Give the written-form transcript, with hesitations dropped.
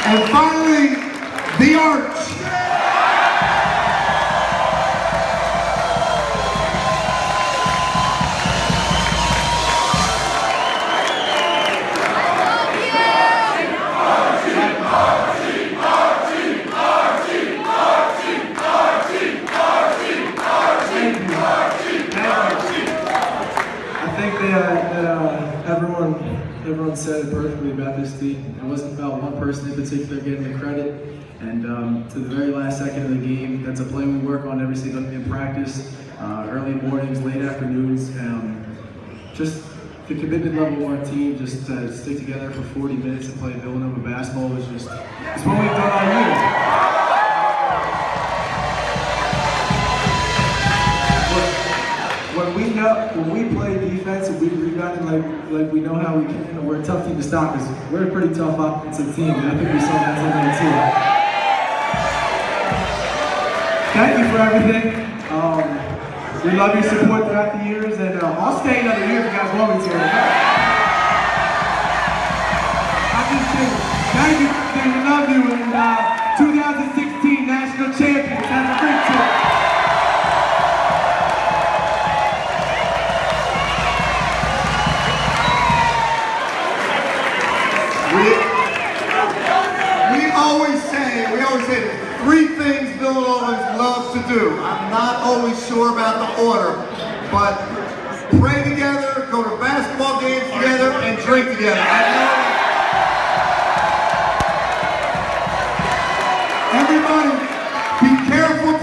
And finally, the Arch. I think everyone said it perfectly about this team. It wasn't about one person in particular getting the credit. And to the very last second of the game, that's a play we work on every single day in practice, early mornings, late afternoons. Just the commitment level of our team, just to stick together for 40 minutes and play Villanova basketball is just, it's what we've done all year. When we play defense and we rebound like we know how we can, and we're a tough team to stop because we're a pretty tough offensive team, and I think we saw that tonight too. Thank you for everything. We love your support throughout the years, and I'll stay another year if you guys want me to. I'm just kidding. Thank you, we love you, and 2016 National Champions. Have a great tour. We always say three things Villanova loves to do. I'm not always sure about the order, but pray together, go to basketball games together, and drink together. Everybody, be careful